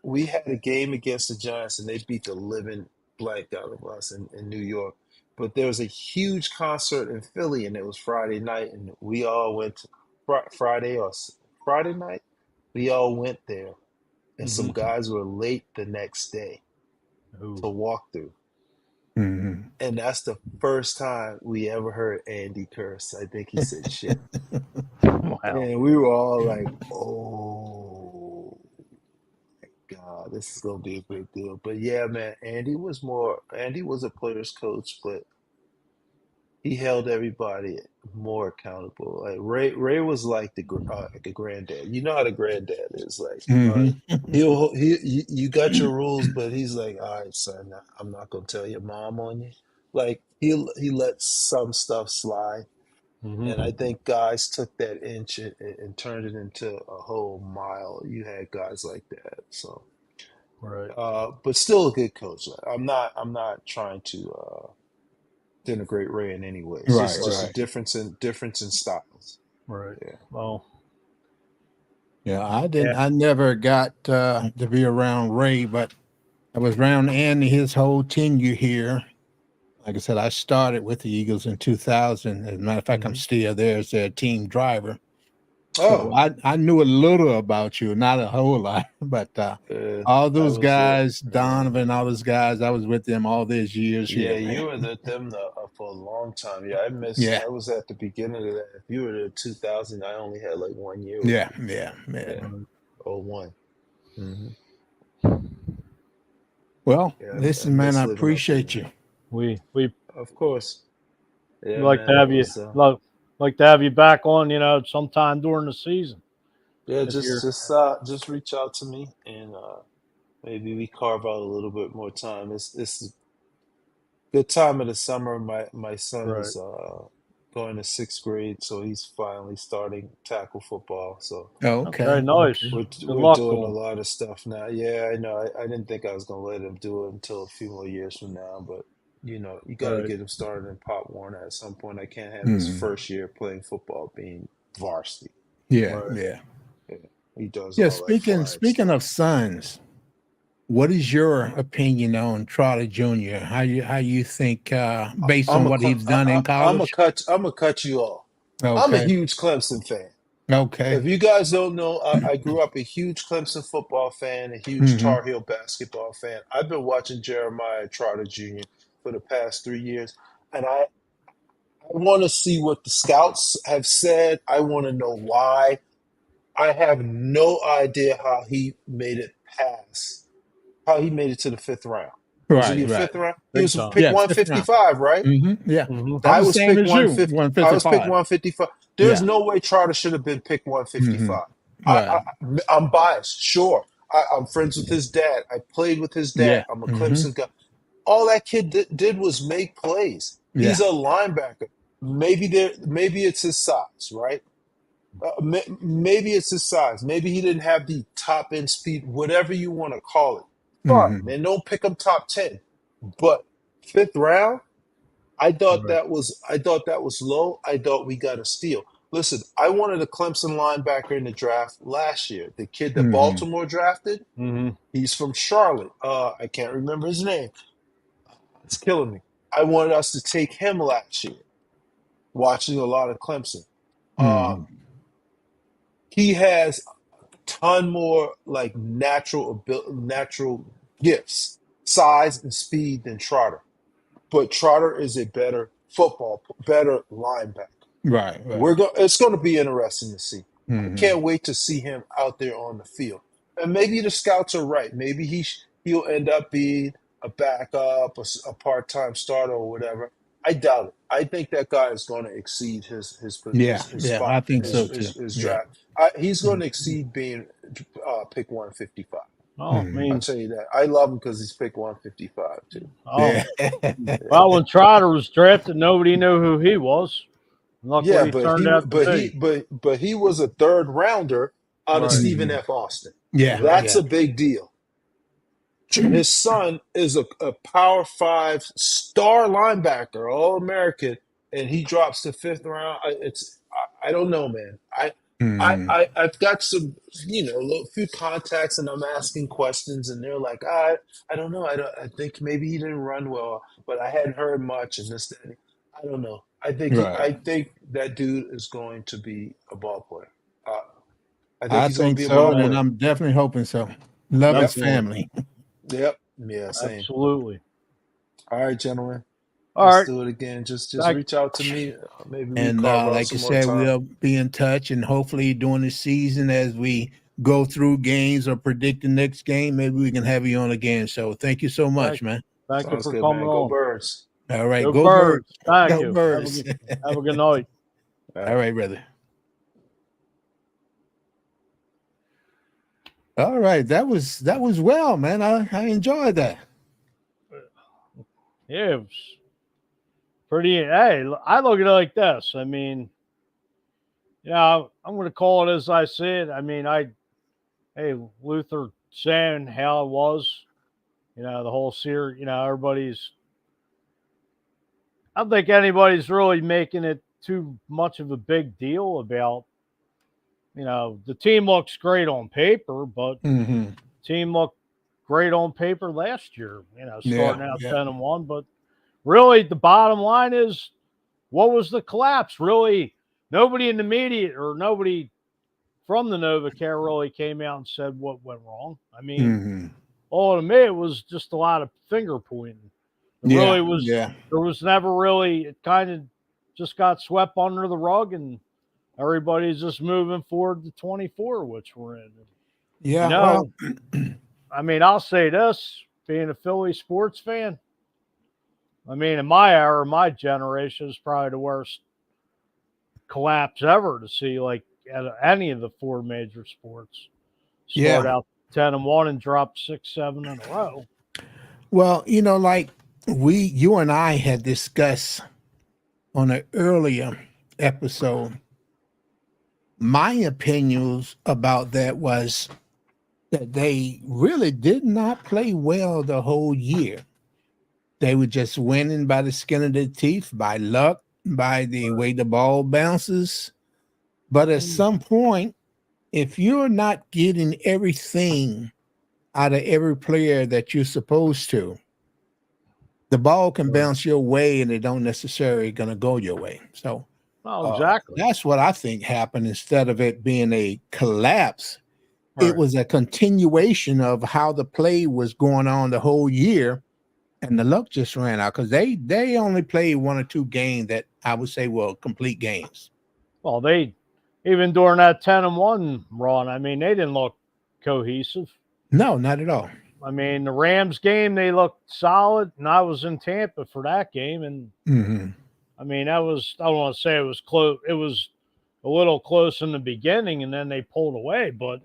we had a game against the Giants, and they beat the living blank out of us in New York. But there was a huge concert in Philly, and it was Friday night, and we all went to Friday night. We all went there, and some Mm-hmm. guys were late the next day to Ooh. walk through. Hmm. And that's the first time we ever heard Andy curse. I think he said shit. Wow. And we were all like, oh. God, this is gonna be a big deal. But yeah, man, Andy was a player's coach, but he held everybody more accountable. Like Ray was like a granddad. You know how the granddad is. Like Hmm. Right. you got your rules, but he's like, all right, son, I'm not gonna tell your mom on you. Like he let some stuff slide. And I Mm-hmm. think guys took that inch and turned it into a whole mile. You had guys like that. So Right. but still a good coach. I'm not trying to denigrate Ray in any way. It's Right, just a right. difference in styles. Right. Yeah. Well, Yeah, yeah. I never got to be around Ray, but I was around Andy his whole tenure here. Like I said, I started with the Eagles in 2000. As a matter of fact, I'm Hmm. still there as their team driver. So Oh, I knew a little about you, not a whole lot, but all I those was there. guys, Donovan, all those guys, I was with them all these years Yeah, here, you man. were with them for a long time. Yeah, Yeah, I was at the beginning of that. If you were there 2000, I only had like 1 year with yeah, you. yeah, yeah. Yeah, Right. oh one. Mm-hmm. Well, Yeah, I listen, man, miss I living up there, appreciate you. man. We Of course. Yeah, like to man, have that you was like to have you back on, sometime during the season. yeah. If you're Just reach out to me and maybe we carve out a little bit more time. It's good time of the summer. My son right. is going to sixth grade, so he's finally starting tackle football. So Okay, Okay, nice. okay. Good we're luck to doing a him. lot of stuff now. Yeah, I know. I didn't think I was gonna let him do it until a few more years from now, but you got to Right. get him started in Pop Warner at some point. I can't have his Mhm. first year playing football being varsity. Yeah, Right. yeah, Yeah, he does yeah. all that flag Speaking stuff. of sons, what is your opinion on Trotter Jr.? How you think, based on what he's done in college? I'm gonna cut you off. I'm a Okay, huge Clemson fan. okay. If you guys don't know, I grew up a huge Clemson football fan, a huge Hmm. Tar Heel basketball fan. I've been watching Jeremiah Trotter Jr. for the past 3 years, and I want to see what the scouts have said. I want to know why. I have no idea how he made it to the fifth round. Was he Right, a right. fifth round? He Big was time. pick Yeah, fifth round. 155, right? Yeah, Mm-hmm. that's I the was same picked as you. 150. I was picked 155. 155. There's Yeah. no way Trotter should have been picked Hmm. 155. Right. I'm biased, sure. I'm friends with his dad. I played with his dad. Yeah. I'm a Hmm. Clemson guy. All that kid did was make plays. He's Yeah. a linebacker. Maybe it's his size, right? Maybe it's his size. Maybe he didn't have the top end speed, whatever you want to call it. Fine, Hmm. man. Don't pick him top 10. But fifth round, Right. I thought that was low. I thought we got a steal. Listen, I wanted a Clemson linebacker in the draft last year. The kid that Hmm. Baltimore drafted, Mm-hmm. he's from Charlotte. I can't remember his name. It's killing me. I wanted us to take him last year. Watching a lot of Clemson. Uh, Hmm. he has a ton more like natural gifts, size and speed than Trotter. But Trotter is a better linebacker. Right. Right. It's going to be interesting to see. I can't wait to see him out there on the field. And maybe the scouts are right. Maybe he'll end up being a backup, a part-time starter or whatever. I doubt it. I think that guy is going to exceed Yeah, his yeah, spot, I think so too. his Yeah. draft. He's going to exceed being pick 155. Oh, I I'll mean, tell you that. I love him because he's pick 155 too. oh, Yeah. well, when Trotter was drafted, nobody knew who he was. Look what Yeah, he turned out to be. but he was a third rounder out of Right. Stephen F. Austin. Yeah, Right. That's yeah. a big deal. His son is a Power Five star linebacker, All American, and he drops to fifth round. I don't know, man. I've got some a few contacts, and I'm asking questions, and they're like, I don't know. I think maybe he didn't run well, but I hadn't heard much, and this that. I don't know. Right. I think that dude is going to be a ball player. Uh, I think I he's going to think be a so, ball and player. I'm definitely hoping so. Love his Yep. Definitely. family. Yep. Yeah. Same. Absolutely. All right, gentlemen. All Let's right. do it again. Just Thank, reach out to me. Maybe we And carve out like you some more said, time. we'll be in touch, and hopefully during the season, as we go through games or predict the next game, maybe we can have you on again. So thank you so much, man. thank you Sounds for good, coming man. Go on. Birds. All right, Go go Birds. Birds. Thank Go you. Birds. Have a good night. All right, brother. All right, that was well, man. I enjoyed that. Yeah, it was pretty. Hey, I look at it like this. I mean, I'm going to call it as I see it. I mean, hey, Luther saying how it was, the whole series, everybody's, I don't think anybody's really making it too much of a big deal about, the team looks great on paper, but Mm-hmm. team looked great on paper last year, starting out Yeah. 10-1. But really, the bottom line is, what was the collapse? Really, nobody in the media or nobody from the NovaCare really came out and said what went wrong. I mean, Mm-hmm. all to me, it was just a lot of finger pointing. It Yeah. really was. Yeah. There was never really. It kind of just got swept under the rug, and everybody's just moving forward to 24, which we're in. Yeah. No, I mean, I'll say this: being a Philly sports fan, I mean, in my era, my generation is probably the worst collapse ever to see, like at any of the four major sports. Start Yeah. out 10-1 and drop 6-7 in a row. Well, like you and I had discussed on an earlier episode, my opinions about that was that they really did not play well the whole year. They were just winning by the skin of their teeth, by luck, by the way the ball bounces. But at some point, if you're not getting everything out of every player that you're supposed to, the ball can bounce your way and it don't necessarily going to go your way. So Exactly. that's what I think happened. Instead of it being a collapse, Right. it was a continuation of how the play was going on the whole year, and the luck just ran out because they only played one or two games that I would say were complete games. Well, they even during that 10-1 run, I mean, they didn't look cohesive. No, not at all. I mean, the Rams game, they looked solid, and I was in Tampa for that game, and I mean, I don't want to say it was close. It was a little close in the beginning, and then they pulled away. But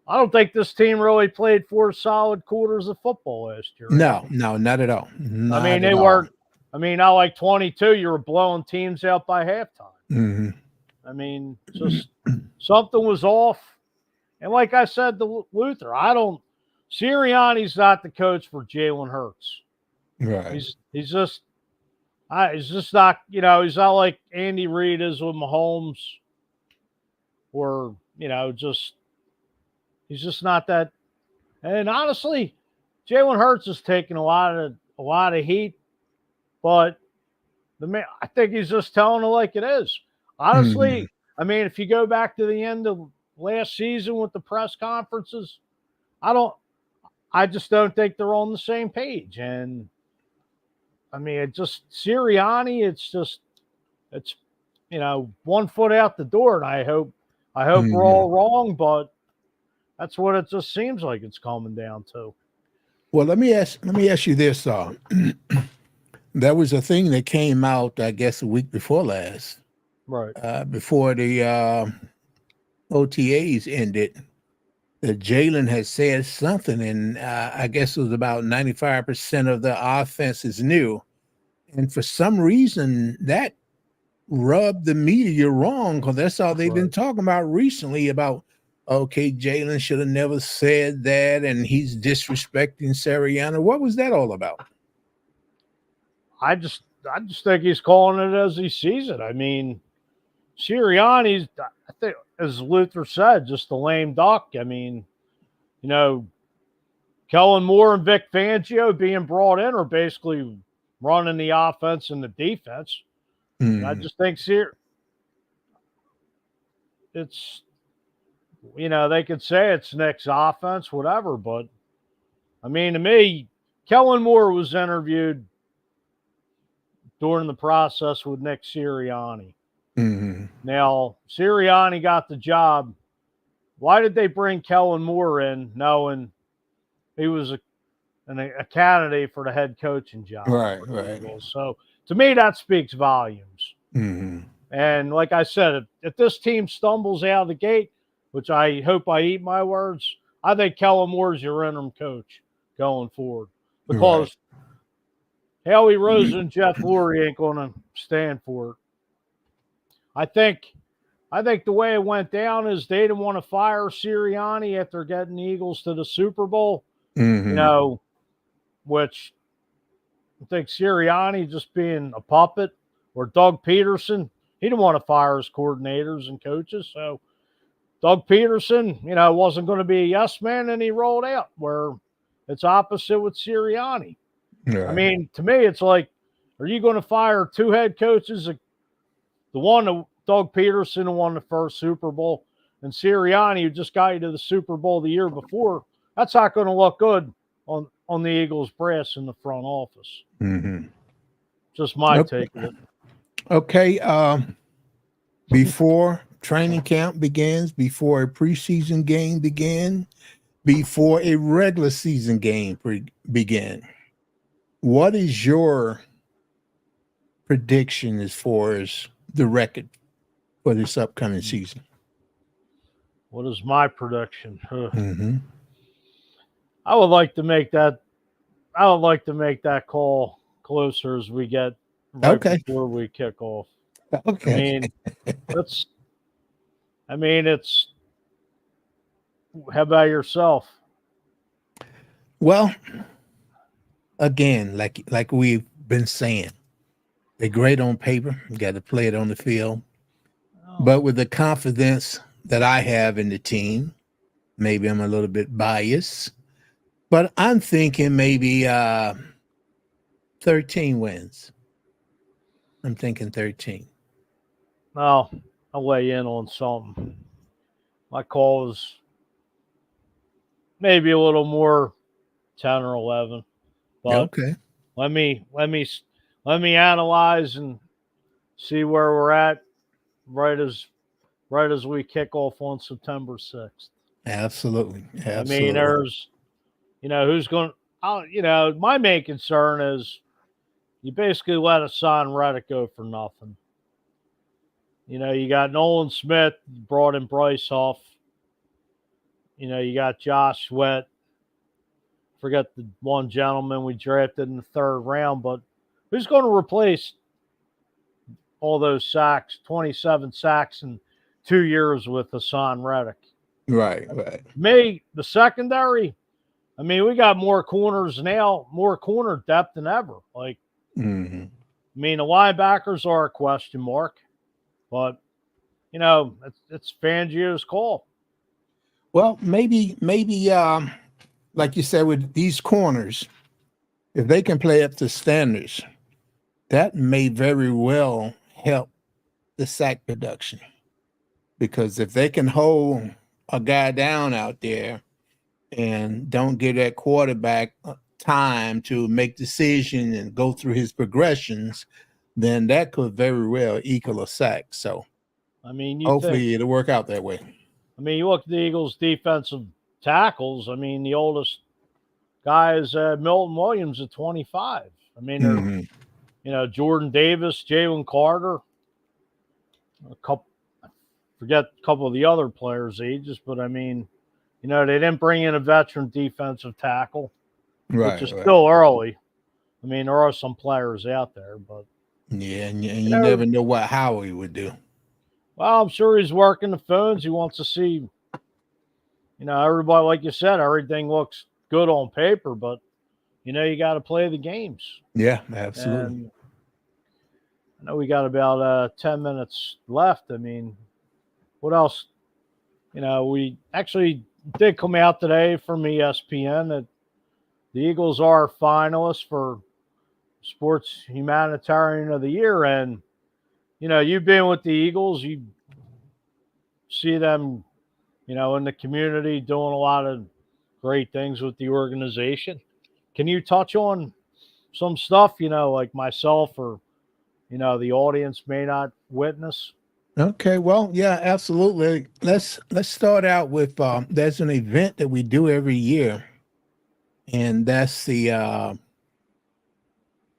I don't think this team really played 4 solid quarters of football last year. No, not at all. I mean, they weren't. I mean, now like 22, you were blowing teams out by halftime. I mean, just something was off. And like I said to Luther, Sirianni's not the coach for Jalen Hurts. Right. He's just not, he's not like Andy Reid is with Mahomes, or, he's just not that. And honestly, Jalen Hurts is taking a lot of heat, but I think he's just telling it like it is. Honestly, I mean, if you go back to the end of last season with the press conferences, I just don't think they're on the same page. And I mean, Sirianni, it's 1 foot out the door. And I hope we're Mhm. all wrong, but that's what it just seems like it's coming down to. Well, let me ask you this. There was a thing that came out, I guess, a week before last, Right. before the OTAs ended. That Jalen had said something, and I guess it was about 95% of the offense is new. And for some reason, that rubbed the media wrong because that's all they've been Right. talking about recently about, okay, Jalen should have never said that, and he's disrespecting Sariana. What was that all about? I just think he's calling it as he sees it. I mean, Sirianni's, I think, as Luther said, just a lame duck. I mean, you know, Kellen Moore and Vic Fangio being brought in are basically running the offense and the defense. And I Mm, just think it's, they could say it's Nick's offense, whatever. But, I mean, to me, Kellen Moore was interviewed during the process with Nick Sirianni. mm, Now, Sirianni got the job. Why did they bring Kellen Moore in knowing he was a candidate for the head coaching job right, for the right. Eagles? So to me, that speaks volumes. Mm, And like I said, if this team stumbles out of the gate, which I hope I eat my words, I think Kellen Moore's your interim coach going forward right. because Howie Roseman and Jeff Lurie ain't going to stand for it. I think the way it went down is they didn't want to fire Sirianni after getting the Eagles to the Super Bowl, Mm, which I think Sirianni just being a puppet, or Doug Peterson, he didn't want to fire his coordinators and coaches. So Doug Peterson, wasn't going to be a yes man, and he rolled out, where it's opposite with Sirianni. I right. mean, to me, it's like, are you going to fire two head coaches? The one, Doug Peterson, who won the first Super Bowl, and Sirianni, who just got you to the Super Bowl the year before. That's not going to look good on the Eagles brass in the front office. Mm-hmm. Just my Okay. take of it. Okay. Before training camp begins, before a preseason game begins, before a regular season game begin, what is your prediction as far as the record for this upcoming season? What is my prediction? Mm-hmm. I would like to make that. I would like to make that call closer as we get right Okay. before we kick off. I Okay. mean, let's. I mean, it's. How about yourself? Well, again, like we've been saying, they're great on paper. You got to play it on the field. Oh, But with the confidence that I have in the team, maybe I'm a little bit biased, but I'm thinking maybe 13 wins. I'm thinking 13. no, I'll weigh in on something. My call is maybe a little more 10 or 11, but Okay. let me let me let me analyze and see where we're at right as we kick off on September 6th. Absolutely. I mean, Absolutely. there's who's going. My main concern is you basically let Hassan Reddick go for nothing. You got Nolan Smith, brought in Bryce Huff. You got Josh Sweat. Forget the one gentleman we drafted in the third round, but who's going to replace all those sacks, 27 sacks in 2 years with Hassan Reddick? Right. Right. Me, the secondary, I mean, we got more corners now, more corner depth than ever. Like, Mm-hmm. I mean, the linebackers are a question mark, but it's Fangio's call. Well, maybe like you said, with these corners, if they can play up to standards, that may very well help the sack production. Because if they can hold a guy down out there and don't give that quarterback time to make decisions and go through his progressions, then that could very well equal a sack. So I mean, you think, Hopefully it'll work out that way. I mean, you look at the Eagles' defensive tackles. I mean, the oldest guy is Milton Williams at 25. I mean, Hmm. Jordan Davis, Jalen Carter, a couple, forget a couple of the other players' ages, but I mean, they didn't bring in a veteran defensive tackle, which Right, is right. still early. I mean, there are some players out there, but Yeah, and you you know, never know what Howie would do. well, I'm sure he's working the phones. He wants to see, everybody, like you said, everything looks good on paper, but you got to play the games. Yeah, absolutely. And I know we got about 10 minutes left. I mean, what else? We actually did come out today from ESPN that the Eagles are finalists for Sports Humanitarian of the Year. And, you've been with the Eagles, you see them, in the community doing a lot of great things with the organization. Can you touch on some stuff, like myself or, the audience may not witness? Okay, well, yeah, absolutely. Let's start out with there's an event that we do every year, and that's the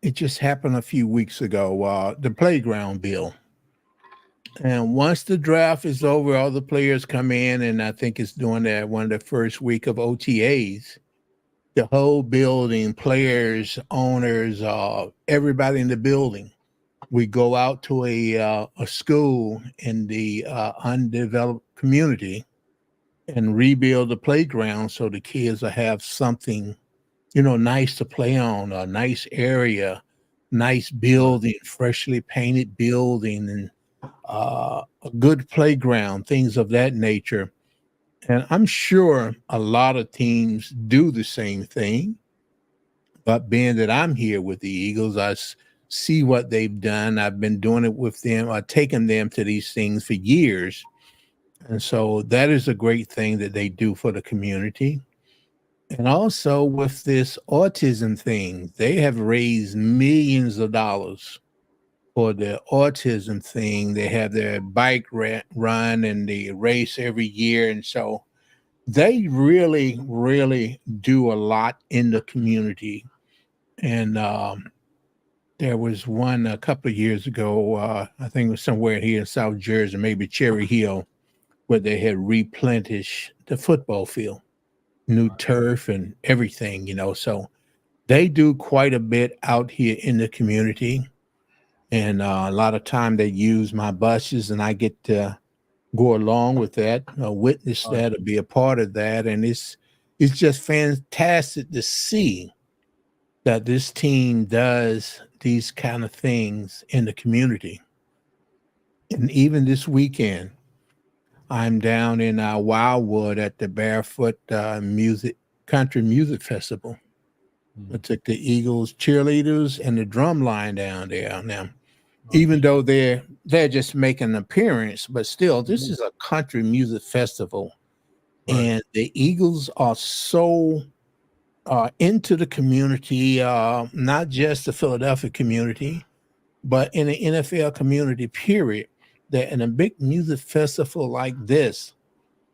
it just happened a few weeks ago, the playground bill. And once the draft is over, all the players come in, and I think it's during that one of the first week of OTAs. The whole building, players, owners, everybody in the building. We go out to a school in the undeveloped community and rebuild the playground so the kids will have something, nice to play on, a nice area, nice building, freshly painted building, and a good playground, things of that nature. And I'm sure a lot of teams do the same thing. But being that I'm here with the Eagles, see what they've done. I've been doing it with them. I've taken them to these things for years. And so that is a great thing that they do for the community. And also with this autism thing, they have raised millions of dollars for the autism thing. They have their bike run and the race every year. And so they really, really do a lot in the community. And there was one a couple of years ago, I think it was somewhere here in South Jersey, maybe Cherry Hill, where they had replenished the football field, new turf and everything, So they do quite a bit out here in the community. And a lot of time they use my buses, and I get to go along with that, witness that, or be a part of that. And it's just fantastic to see that this team does these kind of things in the community. And even this weekend, I'm down in Wildwood at the Barefoot Country Music Festival. I took the Eagles cheerleaders and the drum line down there. Now, even though they're just making an appearance, but still, this is a country music festival, and the Eagles are so into the community, not just the Philadelphia community, but in the NFL community, period, that in a big music festival like this,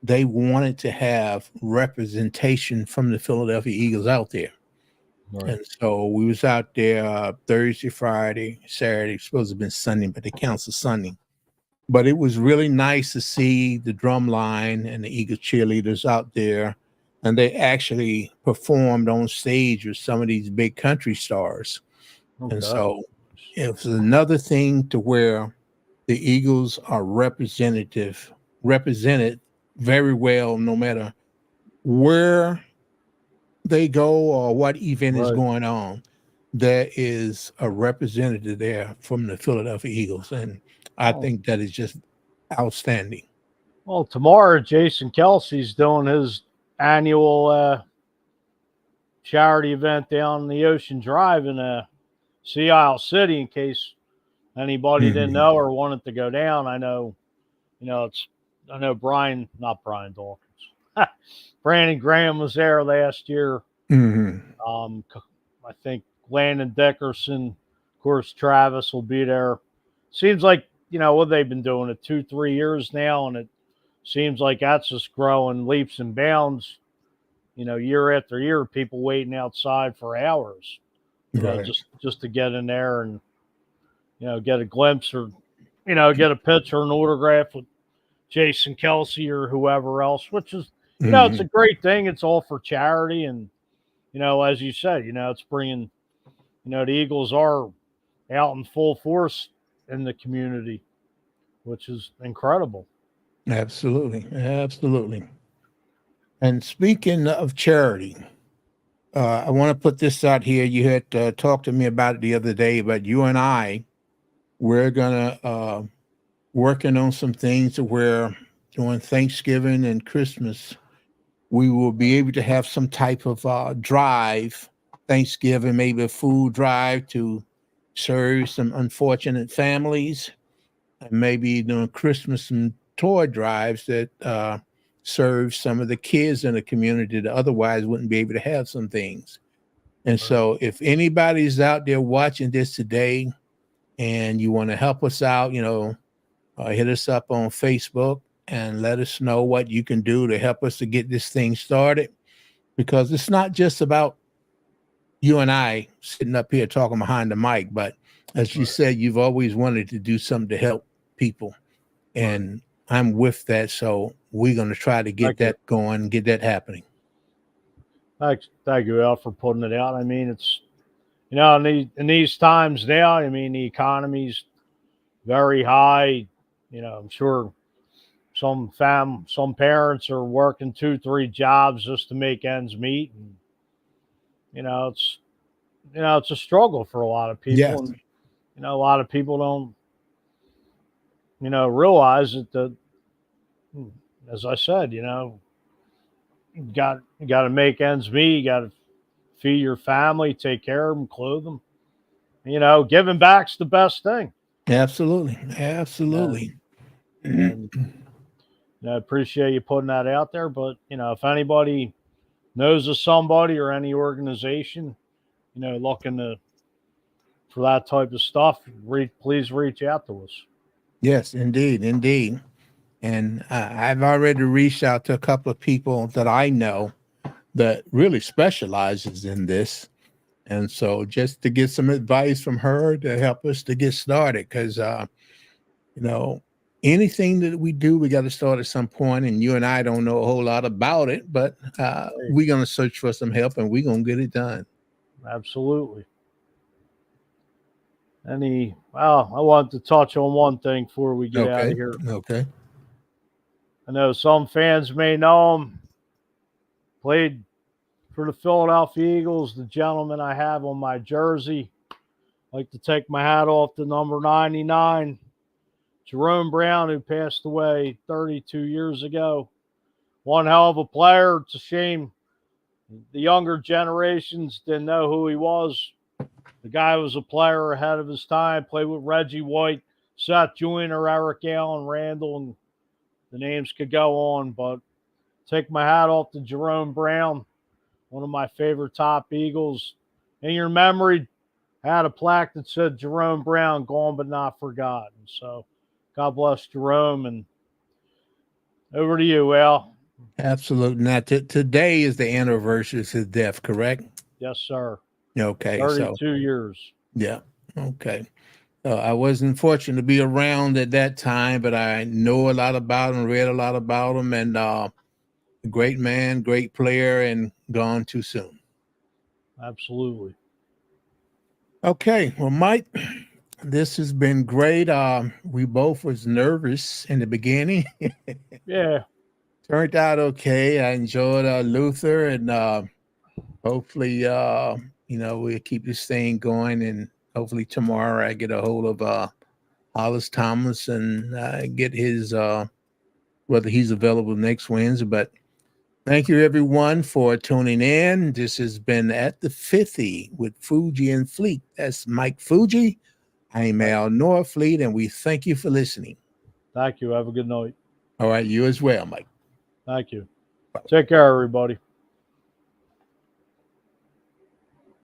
they wanted to have representation from the Philadelphia Eagles out there. Right. And so we was out there Thursday, Friday, Saturday. It's supposed to have been Sunday, but they canceled Sunday. But it was really nice to see the drum line and the Eagles cheerleaders out there. And they actually performed on stage with some of these big country stars. Okay. And so it was another thing to where the Eagles are represented very well, no matter where they go or what event is going on. There is a representative there from the Philadelphia Eagles. And I think that is just outstanding. Well, tomorrow, Jason Kelsey's doing his annual charity event down the Ocean Drive in Sea Isle City. In case anybody didn't know or wanted to go down, I know not Brian Dawkins. Brandon Graham was there last year. I think Landon Dickerson, of course, Travis will be there. Seems like what they've been doing it 2-3 years now, and it seems like that's just growing leaps and bounds. Year after year, people waiting outside for hours, Right. just to get in there and get a glimpse or get a picture, an autograph with Jason Kelsey or whoever else. Which is it's a great thing. It's all for charity, and as you said, it's bringing the Eagles are out in full force in the community, which is incredible. Absolutely. Absolutely. And speaking of charity, I want to put this out here. You had talked to me about it the other day, but you and we're going to working on some things where during Thanksgiving and Christmas, we will be able to have some type of drive, Thanksgiving, maybe a food drive to serve some unfortunate families, and maybe during Christmas, some toy drives that serve some of the kids in the community that otherwise wouldn't be able to have some things. And so if anybody's out there watching this today and you want to help us out, hit us up on Facebook and let us know what you can do to help us to get this thing started, because it's not just about you and I sitting up here talking behind the mic, but as you said, you've always wanted to do something to help people, and I'm with that. So we're going to try to get that going, get that happening. Thank you, Al, for putting it out. I mean, it's in these times now, I mean, the economy's very high. I'm sure some parents are working 2-3 jobs just to make ends meet, and it's a struggle for a lot of people. Yes. And a lot of people don't realize that as I said, you got to make ends meet. You got to feed your family, take care of them, clothe them. Giving back's the best thing. Absolutely. And I appreciate you putting that out there. But if anybody knows of somebody or any organization, looking for that type of stuff, please reach out to us. Yes, indeed. And I've already reached out to a couple of people that I know that really specializes in this. And so just to get some advice from her to help us to get started, because, anything that we do, we got to start at some point, and you and I don't know a whole lot about it, but we're going to search for some help and we're going to get it done. Absolutely. I want to touch on one thing before we get out of here. Okay. I know some fans may know him. Played for the Philadelphia Eagles, the gentleman I have on my jersey. I'd like to take my hat off to number 99, Jerome Brown, who passed away 32 years ago. One hell of a player. It's a shame the younger generations didn't know who he was. The guy was a player ahead of his time, played with Reggie White, Seth Joyner, Eric Allen, Randall, and the names could go on. But take my hat off to Jerome Brown, one of my favorite top Eagles. In your memory, I had a plaque that said Jerome Brown, gone but not forgotten. So God bless Jerome, and over to you, Al. Absolutely. Now, today is the anniversary of his death, correct? Yes, sir. Okay. 32 years. Yeah. Okay. I wasn't fortunate to be around at that time, but I know a lot about him, read a lot about him, and a great man, great player, and gone too soon. Absolutely. Okay. Well, Mike, this has been great. We both was nervous in the beginning. Yeah. Turned out okay. I enjoyed Luther, and hopefully, we'll keep this thing going, and hopefully tomorrow I get a hold of Hollis Thomas and get his whether he's available next Wednesday. But thank you everyone for tuning in. This has been At the 50 with Fuji&Fleet. That's Mike Fuji. I'm Al Norfleet, and we thank you for listening. Thank you. Have a good night. All right, you as well, Mike. Thank you. Take care, everybody.